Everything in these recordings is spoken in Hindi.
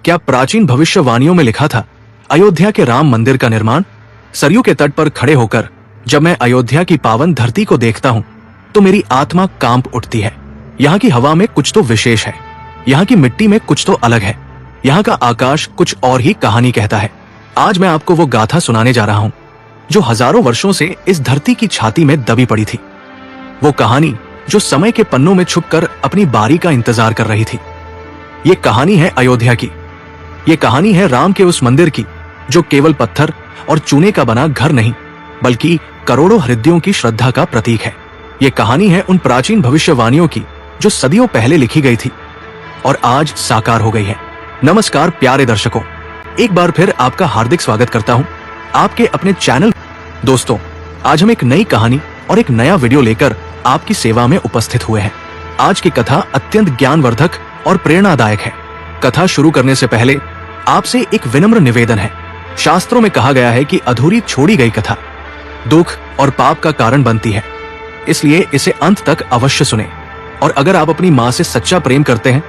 क्या प्राचीन भविष्यवाणियों में लिखा था अयोध्या के राम मंदिर का निर्माण? सरयू के तट पर खड़े होकर जब मैं अयोध्या की पावन धरती को देखता हूँ तो मेरी आत्मा कांप उठती है। यहाँ की हवा में कुछ तो विशेष है, यहाँ की मिट्टी में कुछ तो अलग है, यहाँ का आकाश कुछ और ही कहानी कहता है। आज मैं आपको वो गाथा सुनाने जा रहा हूँ जो हजारों वर्षों से इस धरती की छाती में दबी पड़ी थी। वो कहानी जो समय के पन्नों में छुपकर अपनी बारी का इंतजार कर रही थी। ये कहानी है अयोध्या की। ये कहानी है राम के उस मंदिर की जो केवल पत्थर और चूने का बना घर नहीं बल्कि करोड़ों हृदयों की श्रद्धा का प्रतीक है। ये कहानी है उन प्राचीन भविष्यवाणियों की जो सदियों पहले लिखी गई थी और आज साकार हो गई है। नमस्कार प्यारे दर्शकों, एक बार फिर आपका हार्दिक स्वागत करता हूं आपके अपने चैनल। दोस्तों, आज हम एक नई कहानी और एक नया वीडियो लेकर आपकी सेवा में उपस्थित हुए हैं। आज की कथा अत्यंत ज्ञानवर्धक और प्रेरणादायक है। कथा शुरू करने से पहले आपसे एक विनम्र निवेदन है। शास्त्रों में कहा गया है कि अधूरी छोड़ी गई कथा दुख और पाप का कारण बनती है, इसलिए इसे अंत तक अवश्य सुनें। और अगर आप अपनी माँ से सच्चा प्रेम करते हैं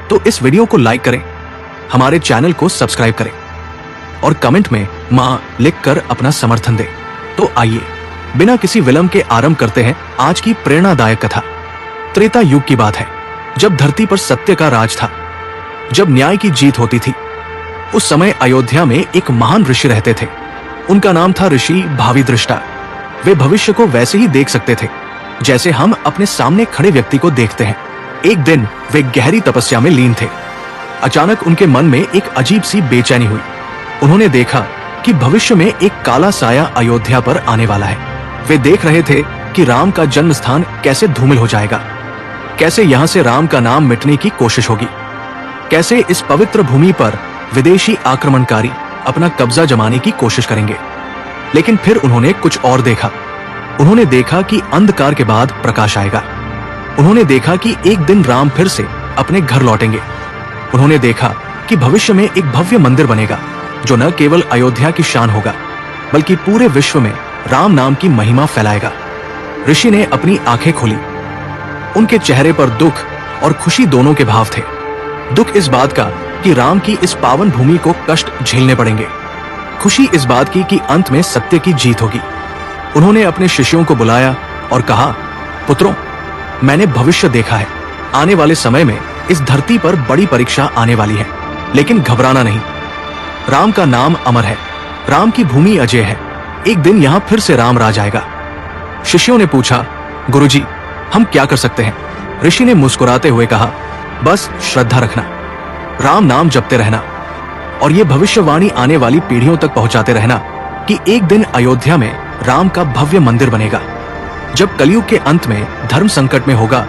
तो इस वीडियो को लाइक करें, हमारे चैनल को सब्सक्राइब करें और कमेंट में माँ लिखकर अपना समर्थन दें। तो आइए बिना किसी विलंब के आरंभ करते हैं आज की प्रेरणादायक कथा। त्रेता युग की बात है, जब धरती पर सत्य का राज था, जब न्याय की जीत होती थी। उस समय अयोध्या में एक महान ऋषि रहते थे। उनका नाम था ऋषि भावी दृष्टा। वे भविष्य को वैसे ही देख सकते थे जैसे हम अपने सामने खड़े व्यक्ति को देखते हैं। एक दिन वे गहरी तपस्या में लीन थे। अचानक उनके मन में एक अजीब सी बेचैनी हुई। उन्होंने देखा कि भविष्य में एक काला साया अयोध्या पर आने वाला है। वे देख रहे थे कि राम का जन्म स्थान कैसे धूमिल हो जाएगा, कैसे यहाँ से राम का नाम मिटने की कोशिश होगी, कैसे इस पवित्र भूमि पर विदेशी आक्रमणकारी अपना कब्जा जमाने की कोशिश करेंगे। लेकिन फिर उन्होंने कुछ और देखा। उन्होंने देखा कि अंधकार के बाद प्रकाश आएगा। उन्होंने देखा कि एक दिन राम फिर से अपने घर लौटेंगे। उन्होंने देखा कि भविष्य में एक भव्य मंदिर बनेगा जो न केवल अयोध्या की शान होगा बल्कि पूरे विश्व में राम नाम की महिमा फैलाएगा। ऋषि ने अपनी आंखें खोली। उनके चेहरे पर दुख और खुशी दोनों के भाव थे। दुख इस बात का कि राम की इस पावन भूमि को कष्ट झेलने पड़ेंगे, खुशी इस बात की कि अंत में सत्य की जीत होगी। उन्होंने अपने शिष्यों को बुलाया और कहा, पुत्रों, मैंने भविष्य देखा है। आने वाले समय में इस धरती पर बड़ी परीक्षा आने वाली है, लेकिन घबराना नहीं। राम का नाम अमर है, राम की भूमि अजय है। एक दिन यहाँ फिर से राम राज आएगा। शिष्यों ने पूछा, गुरुजी, हम क्या कर सकते हैं? ऋषि ने मुस्कुराते हुए कहा, बस श्रद्धा रखना, राम नाम जपते रहना और ये भविष्यवाणी आने वाली पीढ़ियों तक पहुंचाते रहना कि एक दिन अयोध्या में राम का भव्य मंदिर बनेगा। जब कलयुग के अंत में धर्म संकट में होगा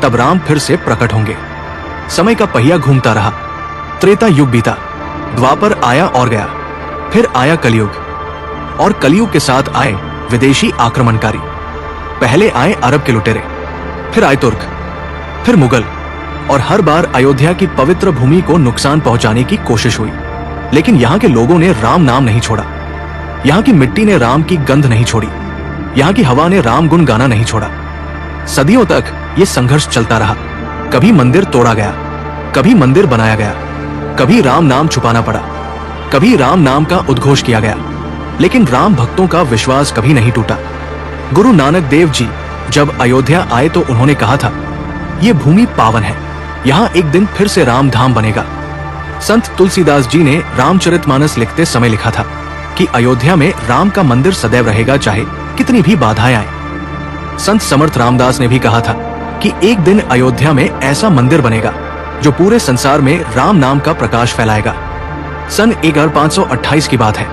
तब राम फिर से प्रकट होंगे। समय का पहिया घूमता रहा। त्रेता युग बीता, द्वापर आया और गया, फिर आया कलयुग और कलयुग के साथ आए विदेशी आक्रमणकारी। पहले आए अरब के लुटेरे, फिर आए तुर्क, फिर मुगल और हर बार अयोध्या की पवित्र भूमि को नुकसान पहुंचाने की कोशिश हुई। लेकिन यहाँ के लोगों ने राम नाम नहीं छोड़ा। यहाँ की मिट्टी ने राम की गंध नहीं छोड़ी। यहाँ की हवा ने राम गुण गाना नहीं छोड़ा। सदियों तक ये संघर्ष चलता रहा। कभी मंदिर तोड़ा गया, कभी मंदिर बनाया गया, कभी राम नाम छुपाना पड़ा, कभी राम नाम का उद्घोष किया गया, लेकिन राम भक्तों का विश्वास कभी नहीं टूटा। गुरु नानक देव जी जब अयोध्या आए तो उन्होंने कहा था, ये भूमि पावन है, यहाँ एक दिन फिर से राम धाम बनेगा। संत तुलसीदास जी ने रामचरितमानस लिखते समय लिखा था कि अयोध्या में राम का मंदिर सदैव रहेगा, चाहे कितनी भी बाधाएं आए। संत समर्थ रामदास ने भी कहा था कि एक दिन अयोध्या में ऐसा मंदिर बनेगा जो पूरे संसार में राम नाम का प्रकाश फैलाएगा। सन 1528 की बात है।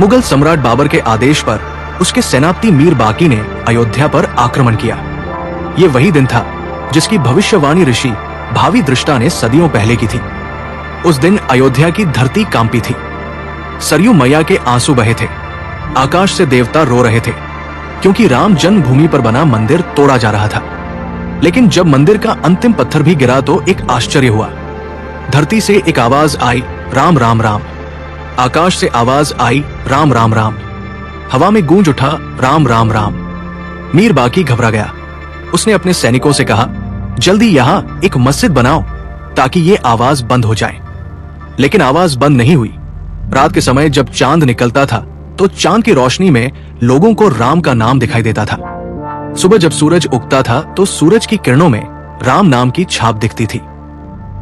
मुगल सम्राट बाबर के आदेश पर उसके सेनापति मीर बाकी ने अयोध्या पर आक्रमण किया। ये वही दिन था जिसकी भविष्यवाणी ऋषि भावी दृष्टा ने सदियों पहले की थी। उस दिन अयोध्या की धरती कांपी थी। सरयू मैया के आंसू बहे थे। आकाश से देवता रो रहे थे क्योंकि राम जन्मभूमि पर बना मंदिर तोड़ा जा रहा था। लेकिन जब मंदिर का अंतिम पत्थर भी गिरा तो एक आश्चर्य हुआ। धरती से एक आवाज आई, राम राम राम। आकाश से आवाज आई, राम राम राम। हवा में गूंज उठा, राम राम राम। मीर बाकी घबरा गया। उसने अपने सैनिकों से कहा, जल्दी यहाँ एक मस्जिद बनाओ ताकि ये आवाज बंद हो जाए। लेकिन आवाज बंद नहीं हुई। रात के समय जब चांद निकलता था तो चांद की रोशनी में लोगों को राम का नाम दिखाई देता था। सुबह जब सूरज उगता था तो सूरज की किरणों में राम नाम की छाप दिखती थी।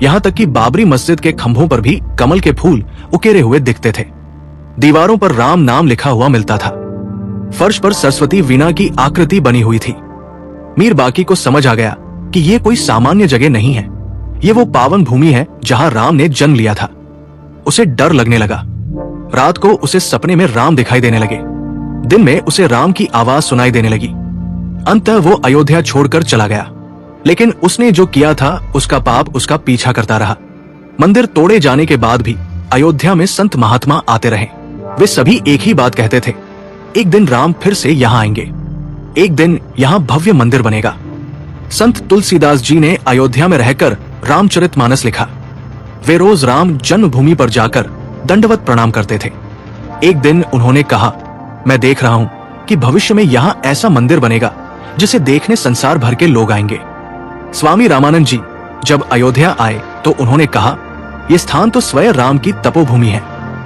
यहाँ तक कि बाबरी मस्जिद के खंभों पर भी कमल के फूल उकेरे हुए दिखते थे। दीवारों पर राम नाम लिखा हुआ मिलता था। फर्श पर सरस्वती वीणा की आकृति बनी हुई थी। मीर बाकी को समझ आ गया कि ये कोई सामान्य जगह नहीं है, ये वो पावन भूमि है जहां राम ने जन्म लिया था। उसे डर लगने लगा। रात को उसे सपने में राम दिखाई देने लगे, दिन में उसे राम की आवाज सुनाई देने लगी। अंततः वो अयोध्या छोड़कर चला गया, लेकिन उसने जो किया था उसका पाप उसका पीछा करता रहा। मंदिर तोड़े जाने के बाद भी अयोध्या में संत महात्मा आते रहे। वे सभी एक ही बात कहते थे, एक दिन राम फिर से यहाँ आएंगे, एक दिन यहाँ भव्य मंदिर बनेगा। संत तुलसीदास जी ने अयोध्या में रहकर रामचरितमानस लिखा। वे रोज राम जन्मभूमि पर जाकर दंडवत प्रणाम करते थे। एक दिन उन्होंने कहा, मैं देख रहा हूँ कि भविष्य में यहाँ ऐसा मंदिर बनेगा जिसे देखने संसार भर के लोग आएंगे। स्वामी रामानंद जी जब अयोध्या आए तो उन्होंने कहा, यह स्थान तो स्वयं राम की तपोभूमि है।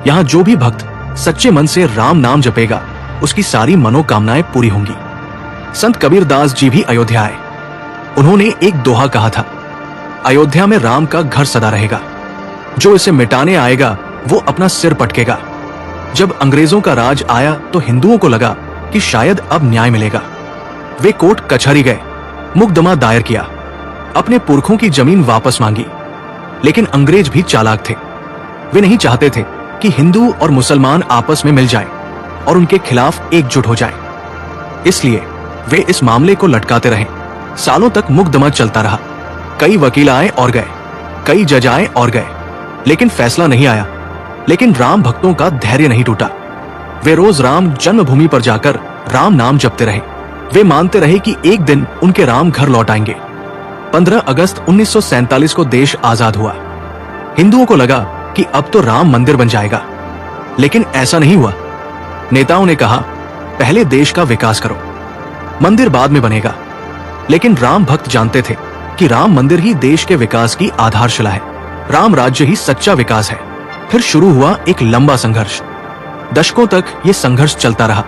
यहाँ जो भी भक्त सच्चे मन से राम नाम जपेगा उसकी सारी मनोकामनाएं पूरी होंगी। संत कबीरदास जी भी अयोध्या आए। उन्होंने एक दोहा कहा था, अयोध्या में राम का घर सदा रहेगा, जो इसे मिटाने आएगा वो अपना सिर पटकेगा। जब अंग्रेजों का राज आया तो हिंदुओं को लगा कि शायद अब न्याय मिलेगा। वे कोर्ट कचहरी गए, मुकदमा दायर किया, अपने पुरखों की जमीन वापस मांगी। लेकिन अंग्रेज भी चालाक थे। वे नहीं चाहते थे कि हिंदू और मुसलमान आपस में मिल जाएं और उनके खिलाफ एकजुट हो जाएं। इसलिए वे इस मामले को लटकाते रहे। सालों तक मुकदमा चलता रहा। कई वकील आए और गए, कई जज आए और गए, लेकिन फैसला नहीं आया। लेकिन राम भक्तों का धैर्य नहीं टूटा। वे रोज राम जन्मभूमि पर जाकर राम नाम जपते रहे। वे मानते रहे कि एक दिन उनके राम घर लौट आएंगे। 15 अगस्त 1947 को देश आजाद हुआ। हिंदुओं को लगा कि अब तो राम मंदिर बन जाएगा, लेकिन ऐसा नहीं हुआ। नेताओं ने कहा, पहले देश का विकास करो, मंदिर बाद में बनेगा। लेकिन राम भक्त जानते थे कि राम मंदिर ही देश के विकास की आधारशिला है। राम राज्य ही सच्चा विकास है। फिर शुरू हुआ एक लंबा संघर्ष। दशकों तक ये संघर्ष चलता रहा।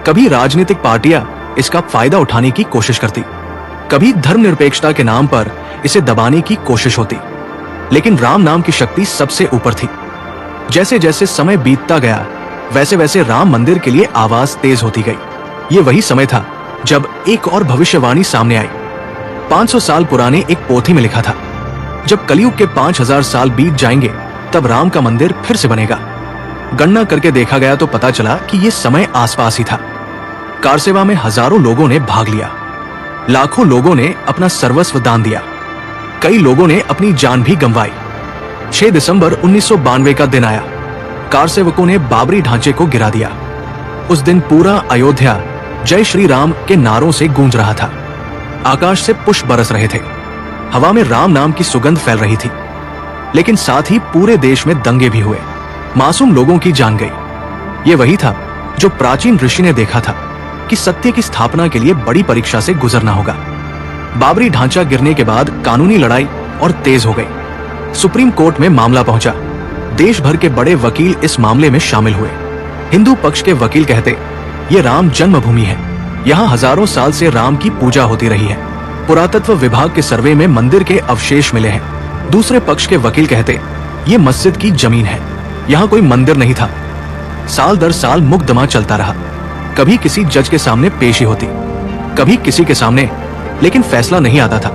कभी राजनीतिक पार्टियां इसका फायदा उठाने की कोशिश करती, कभी धर्मनिरपेक्षता के नाम पर इसे दबाने की कोशिश होती। लेकिन राम नाम की शक्ति सबसे ऊपर थी। जैसे जैसे समय बीतता गया वैसे वैसे राम मंदिर के लिए आवाज तेज होती गई। ये वही समय था जब एक और भविष्यवाणी सामने आई। 500 साल पुराने एक पोथी में लिखा था, जब कलयुग के 5000 साल बीत जाएंगे तब राम का मंदिर फिर से बनेगा। गणना करके देखा गया तो पता चला कि ये समय आसपास ही था। कारसेवा में हजारों लोगों ने भाग लिया। लाखों लोगों ने अपना सर्वस्व दान दिया। कई लोगों ने अपनी जान भी गंवाई। 6 दिसंबर 1992 का दिन आया। कारसेवकों ने बाबरी ढांचे को गिरा दिया। उस दिन पूरा अयोध्या जय श्री राम के नारों से गूंज रहा था। आकाश से पुष्प बरस रहे थे। हवा में राम नाम की सुगंध फैल रही थी। लेकिन साथ ही पूरे देश में दंगे भी हुए। मासूम लोगों की जान गई। ये वही था जो प्राचीन ऋषि ने देखा था कि सत्य की स्थापना के लिए बड़ी परीक्षा से गुजरना होगा। बाबरी ढांचा गिरने के बाद कानूनी लड़ाई और तेज हो गई। सुप्रीम कोर्ट में मामला पहुंचा। देश भर के बड़े वकील इस मामले में शामिल हुए। हिंदू पक्ष के वकील कहते, ये राम जन्मभूमि है, यहाँ हजारों साल से राम की पूजा होती रही है। पुरातत्व विभाग के सर्वे में मंदिर के अवशेष मिले हैं। दूसरे पक्ष के वकील कहते, ये मस्जिद की जमीन है, यहाँ कोई मंदिर नहीं था। साल दर साल मुकदमा चलता रहा। कभी किसी जज के सामने पेशी होती, कभी किसी के सामने, लेकिन फैसला नहीं आता था।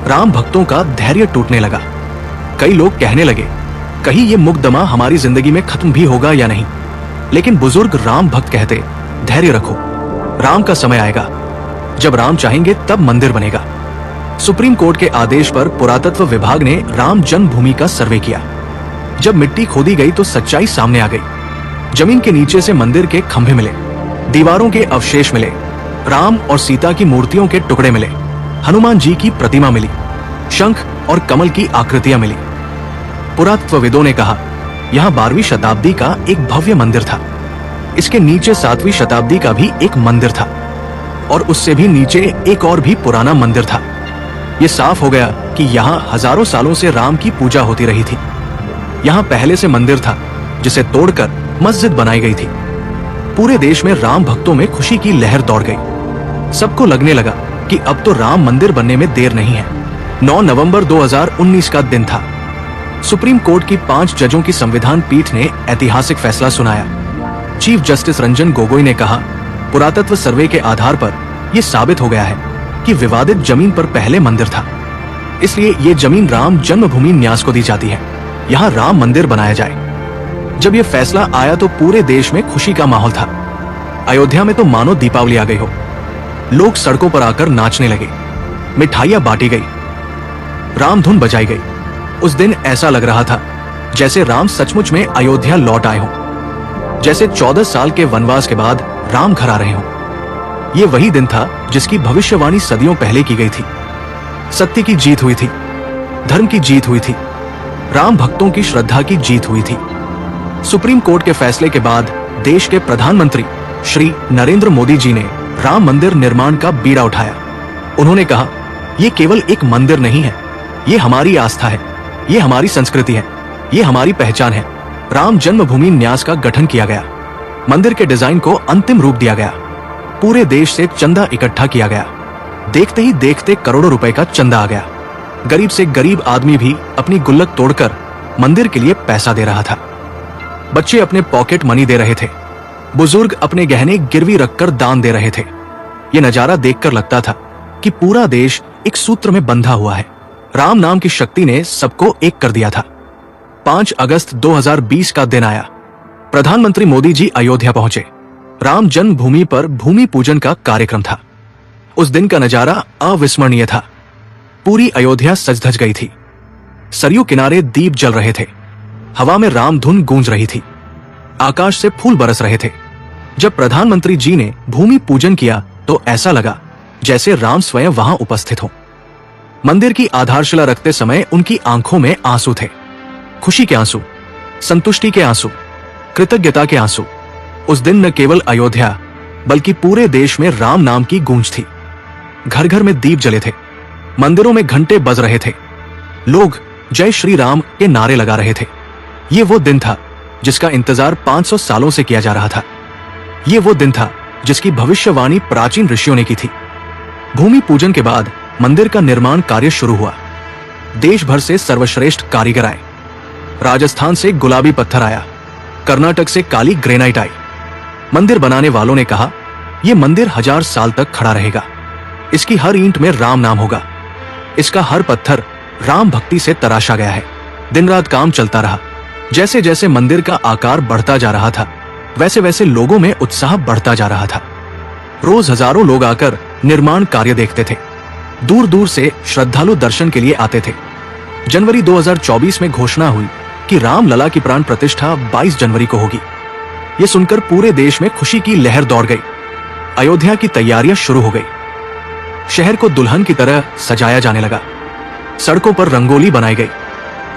राम भक्तों का धैर्य टूटने लगा। कई लोग कहने लगे, कहीं ये मुकदमा हमारी जिंदगी में खत्म भी होगा या नहीं। लेकिन बुजुर्ग राम भक्त कहते, धैर्य रखो, राम का समय आएगा। जब राम चाहेंगे तब मंदिर बनेगा। सुप्रीम कोर्ट के आदेश पर पुरातत्व विभाग ने राम जन्मभूमि का सर्वे किया। जब मिट्टी खोदी गई तो सच्चाई सामने आ गई। जमीन के नीचे से मंदिर के खंभे मिले, दीवारों के अवशेष मिले, राम और सीता की मूर्तियों के टुकड़े मिले, हनुमान जी की प्रतिमा मिली, शंख और कमल की आकृतियां मिली। पुरातत्वविदों ने कहा, यहाँ 12वीं शताब्दी का एक भव्य मंदिर था। इसके नीचे 7वीं शताब्दी का भी एक मंदिर था और उससे भी नीचे एक और भी पुराना मंदिर था। ये साफ हो गया कि यहाँ हजारों सालों से राम की पूजा होती रही थी। यहाँ पहले से मंदिर था जिसे तोड़कर मस्जिद बनाई गई थी। पूरे देश में राम भक्तों में खुशी की लहर दौड़ गई। सबको लगने लगा कि अब तो राम मंदिर बनने में देर नहीं है। 9 नवंबर 2019 का दिन था। सुप्रीम कोर्ट की 5 जजों की संविधान पीठ ने ऐतिहासिक फैसला सुनाया। चीफ जस्टिस रंजन गोगोई ने कहा, पुरातत्व सर्वे के आधार पर यह साबित हो गया है कि विवादित जमीन पर पहले मंदिर था, इसलिए ये जमीन राम जन्मभूमि न्यास को दी जाती है। यहाँ राम मंदिर बनाया जाए। जब ये फैसला आया तो पूरे देश में खुशी का माहौल था। अयोध्या में तो मानो दीपावली आ गई हो। लोग सड़कों पर आकर नाचने लगे, मिठाइयां बांटी गई, रामधुन बजाई गई। उस दिन ऐसा लग रहा था जैसे राम सचमुच में अयोध्या लौट आए हों, जैसे 14 साल के वनवास के बाद राम घर आ रहे हों। ये वही दिन था जिसकी भविष्यवाणी सदियों पहले की गई थी। सत्य की जीत हुई थी, धर्म की जीत हुई थी, राम भक्तों की श्रद्धा की जीत हुई थी। सुप्रीम कोर्ट के फैसले के बाद देश के प्रधानमंत्री श्री नरेंद्र मोदी जी ने राम मंदिर निर्माण का बीड़ा उठाया। उन्होंने कहा, ये केवल एक मंदिर नहीं है, ये हमारी आस्था है, ये हमारी संस्कृति है, ये हमारी पहचान है। राम जन्मभूमि न्यास का गठन किया गया। मंदिर के डिजाइन को अंतिम रूप दिया गया। पूरे देश से चंदा इकट्ठा किया गया। देखते ही देखते करोड़ों रुपए का चंदा आ गया। गरीब से गरीब आदमी भी अपनी गुल्लक तोड़कर मंदिर के लिए पैसा दे रहा था। बच्चे अपने पॉकेट मनी दे रहे थे, बुजुर्ग अपने गहने गिरवी रखकर दान दे रहे थे। ये नजारा देखकर लगता था कि पूरा देश एक सूत्र में बंधा हुआ है। राम नाम की शक्ति ने सबको एक कर दिया था। 5 अगस्त 2020 का दिन आया। प्रधानमंत्री मोदी जी अयोध्या पहुंचे। राम जन्मभूमि पर भूमि पूजन का कार्यक्रम था। उस दिन का नजारा अविस्मरणीय था। पूरी अयोध्या सज धज गई थी। सरयू किनारे दीप जल रहे थे। हवा में रामधुन गूंज रही थी। आकाश से फूल बरस रहे थे। जब प्रधानमंत्री जी ने भूमि पूजन किया तो ऐसा लगा जैसे राम स्वयं वहां उपस्थित हो। मंदिर की आधारशिला रखते समय उनकी आंखों में आंसू थे। खुशी के आंसू, संतुष्टि के आंसू, कृतज्ञता के आंसू। उस दिन न केवल अयोध्या बल्कि पूरे देश में राम नाम की गूंज थी। घर घर में दीप जले थे, मंदिरों में घंटे बज रहे थे, लोग जय श्री राम के नारे लगा रहे थे। ये वो दिन था जिसका इंतजार 500 सालों से किया जा रहा था। ये वो दिन था जिसकी भविष्यवाणी प्राचीन ऋषियों ने की थी। भूमि पूजन के बाद मंदिर का निर्माण कार्य शुरू हुआ। देश भर से सर्वश्रेष्ठ कारीगर आए। राजस्थान से गुलाबी पत्थर आया, कर्नाटक से काली ग्रेनाइट आई। मंदिर बनाने वालों ने कहा, यह मंदिर 1000 साल तक खड़ा रहेगा। इसकी हर ईंट में राम नाम होगा। इसका हर पत्थर राम भक्ति से तराशा गया है। दिन रात काम चलता रहा। जैसे जैसे मंदिर का आकार बढ़ता जा रहा था, वैसे वैसे लोगों में उत्साह बढ़ता जा रहा था। रोज हजारों लोग आकर निर्माण कार्य देखते थे। दूर दूर से श्रद्धालु दर्शन के लिए आते थे। जनवरी 2024 में घोषणा हुई कि राम लला की प्राण प्रतिष्ठा 22 जनवरी को होगी। ये सुनकर पूरे देश में खुशी की लहर दौड़ गई। अयोध्या की तैयारियां शुरू हो गई। शहर को दुल्हन की तरह सजाया जाने लगा। सड़कों पर रंगोली बनाई गई,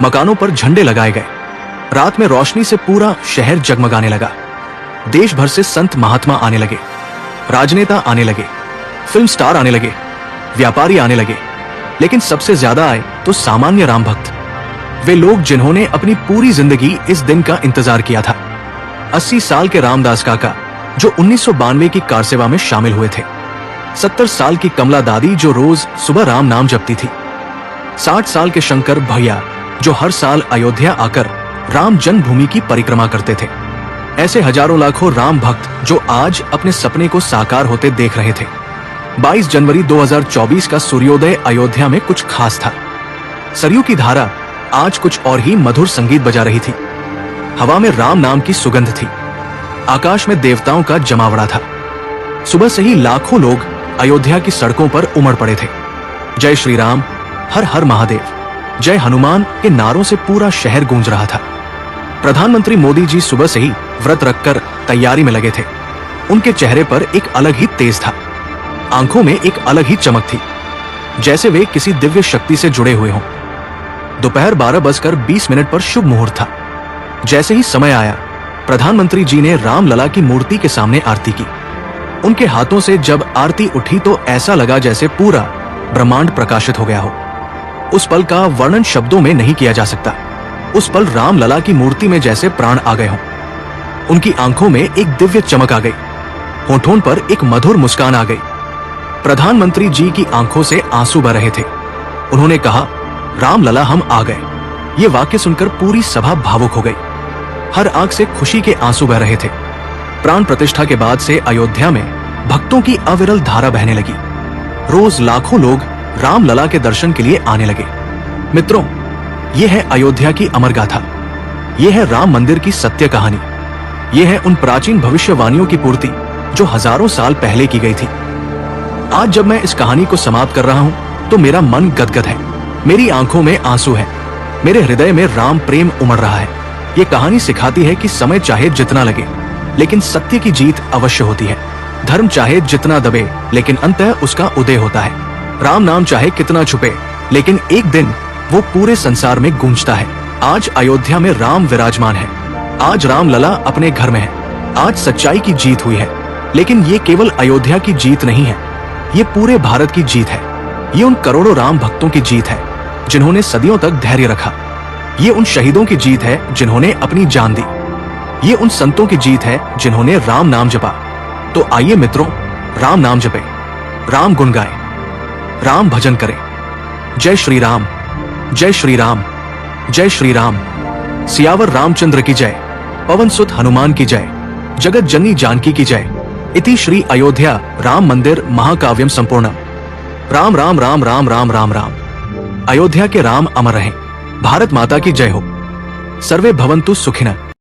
मकानों पर झंडे लगाए गए। रात में रोशनी से पूरा शहर जगमगाने लगा। देश भर से संत महात्मा आने लगे, राजनेता आने लगे, फिल्म स्टार आने लगे, व्यापारी आने लगे, लेकिन सबसे ज्यादा आए तो सामान्य राम भक्त। वे लोग जिन्होंने अपनी पूरी जिंदगी इस दिन का इंतजार किया था। 80 साल के रामदास काका जो 1992 की कार सेवा में शामिल हुए थे। 70 साल की कमला दादी जो रोज सुबह राम नाम जपती थी। 60 साल के शंकर भैया जो हर साल अयोध्या आकर राम जन्मभूमि की परिक्रमा करते थे। ऐसे हजारों लाखों राम भक्त जो आज अपने सपने को साकार होते देख रहे थे। 22 जनवरी 2024 का सूर्योदय अयोध्या में कुछ खास था। सरयू की धारा आज कुछ और ही मधुर संगीत बजा रही थी। हवा में राम नाम की सुगंध थी। आकाश में देवताओं का जमावड़ा था। सुबह से ही लाखों लोग अयोध्या की सड़कों पर उमड़ पड़े थे। जय श्री राम, हर हर महादेव, जय हनुमान के नारों से पूरा शहर गूंज रहा था। प्रधानमंत्री मोदी जी सुबह से ही व्रत रखकर तैयारी में लगे थे। उनके चेहरे पर एक अलग ही तेज था। आंखों में एक अलग ही चमक थी, जैसे वे किसी दिव्य शक्ति से जुड़े हुए हों। दोपहर 12:20 पर शुभ मुहूर्त था। जैसे ही समय आया, प्रधानमंत्री जी ने राम लला की मूर्ति के सामने आरती की। उनके हाथों से जब आरती उठी तो ऐसा लगा जैसे पूरा ब्रह्मांड प्रकाशित हो गया हो। उस पल का वर्णन शब्दों में नहीं किया जा सकता। उस पल रामलला की मूर्ति में जैसे प्राण आ गए हों। उनकी आंखों में एक दिव्य चमक आ गई, होठों पर एक मधुर मुस्कान आ गई। प्रधानमंत्री जी की आंखों से आंसू बह रहे थे। उन्होंने कहा, रामलला हम आ गए। ये वाक्य सुनकर पूरी सभा भावुक हो गई। हर आंख से खुशी के आंसू बह रहे थे। प्राण प्रतिष्ठा के बाद से अयोध्या में भक्तों की अविरल धारा बहने लगी। रोज लाखों लोग रामलला के दर्शन के लिए आने लगे। मित्रों, ये है अयोध्या की अमर गाथा। ये है राम मंदिर की सत्य कहानी। ये है उन प्राचीन भविष्यवाणियों की पूर्ति जो हजारों साल पहले की गई थी। आज जब मैं इस कहानी को समाप्त कर रहा हूँ तो मेरा मन गदगद है, मेरी आंखों में आंसू है, मेरे हृदय में राम प्रेम उमड़ रहा है। ये कहानी सिखाती है कि समय चाहे जितना लगे लेकिन सत्य की जीत अवश्य होती है। धर्म चाहे जितना दबे लेकिन अंततः उसका उदय होता है। राम नाम चाहे कितना छुपे लेकिन एक दिन वो पूरे संसार में गूंजता है। आज अयोध्या में राम विराजमान है। आज रामलला अपने घर में है। आज सच्चाई की जीत हुई है। लेकिन ये केवल अयोध्या की जीत नहीं है, ये पूरे भारत की जीत है। ये उन करोड़ों राम भक्तों की जीत है जिन्होंने सदियों तक धैर्य रखा। ये उन शहीदों की जीत है जिन्होंने अपनी जान दी। ये उन संतों की जीत है जिन्होंने राम नाम जपा। तो आइए मित्रों, राम नाम जपे, राम गुण गाएं, राम भजन करें। जय श्री राम, जय श्री राम, जय श्री राम। सियावर रामचंद्र की जय, पवन सुत हनुमान की जय, जगत जननी जानकी की जय। इति श्री अयोध्या राम मंदिर महाकाव्यम संपूर्णम। राम राम राम राम राम राम राम। अयोध्या के राम अमर रहें। भारत माता की जय हो। सर्वे भवन्तु सुखिनः।